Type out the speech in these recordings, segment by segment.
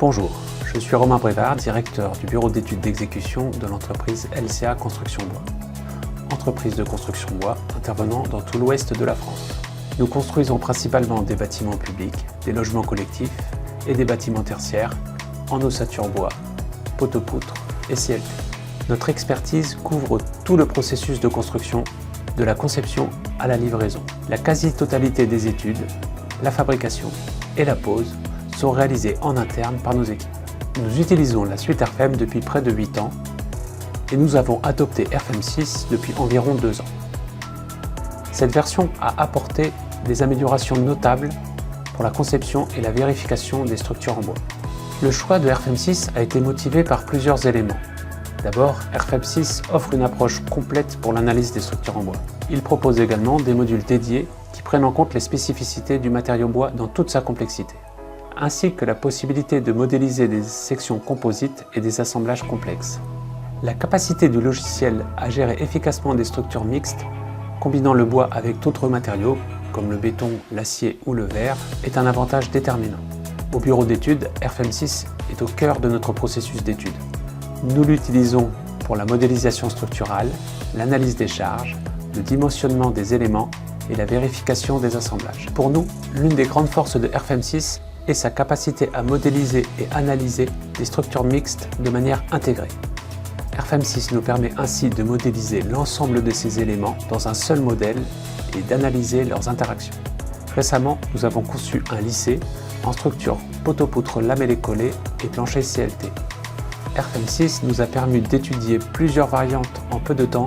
Bonjour, je suis Romain Brévard, directeur du bureau d'études d'exécution de l'entreprise LCA Construction Bois. Entreprise de construction bois intervenant dans tout l'ouest de la France. Nous construisons principalement des bâtiments publics, des logements collectifs et des bâtiments tertiaires en ossature bois, poteaux-poutres et CLT. Notre expertise couvre tout le processus de construction, de la conception à la livraison. La quasi-totalité des études, la fabrication et la pose sont réalisées en interne par nos équipes. Nous utilisons la suite RFEM depuis près de 8 ans et nous avons adopté RFEM 6 depuis environ 2 ans. Cette version a apporté des améliorations notables pour la conception et la vérification des structures en bois. Le choix de RFEM 6 a été motivé par plusieurs éléments. D'abord, RFEM 6 offre une approche complète pour l'analyse des structures en bois. Il propose également des modules dédiés qui prennent en compte les spécificités du matériau bois dans toute sa complexité, ainsi que la possibilité de modéliser des sections composites et des assemblages complexes. La capacité du logiciel à gérer efficacement des structures mixtes, combinant le bois avec d'autres matériaux, comme le béton, l'acier ou le verre, est un avantage déterminant. Au bureau d'études, RFEM 6 est au cœur de notre processus d'étude. Nous l'utilisons pour la modélisation structurale, l'analyse des charges, le dimensionnement des éléments et la vérification des assemblages. Pour nous, l'une des grandes forces de RFEM 6 est sa capacité à modéliser et analyser des structures mixtes de manière intégrée. RFEM 6 nous permet ainsi de modéliser l'ensemble de ces éléments dans un seul modèle et d'analyser leurs interactions. Récemment, nous avons conçu un lissé en structure poteaux-poutres lamellés collés et plancher CLT. RFEM 6 nous a permis d'étudier plusieurs variantes en peu de temps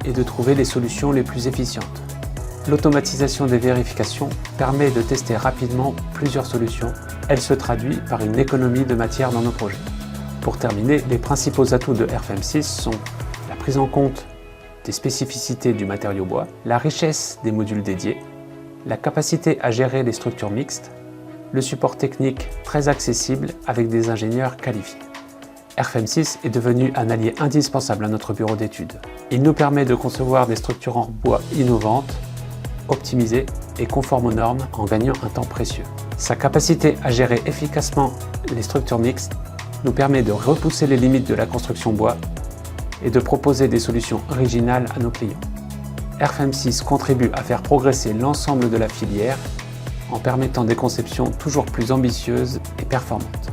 et de trouver les solutions les plus efficientes. L'automatisation des vérifications permet de tester rapidement plusieurs solutions. Elle se traduit par une économie de matière dans nos projets. Pour terminer, les principaux atouts de RFEM 6 sont la prise en compte des spécificités du matériau bois, la richesse des modules dédiés, la capacité à gérer les structures mixtes, le support technique très accessible avec des ingénieurs qualifiés. RFEM 6 est devenu un allié indispensable à notre bureau d'études. Il nous permet de concevoir des structures en bois innovantes, optimisées et conformes aux normes en gagnant un temps précieux. Sa capacité à gérer efficacement les structures mixtes nous permet de repousser les limites de la construction bois et de proposer des solutions originales à nos clients. RFEM 6 contribue à faire progresser l'ensemble de la filière en permettant des conceptions toujours plus ambitieuses et performantes.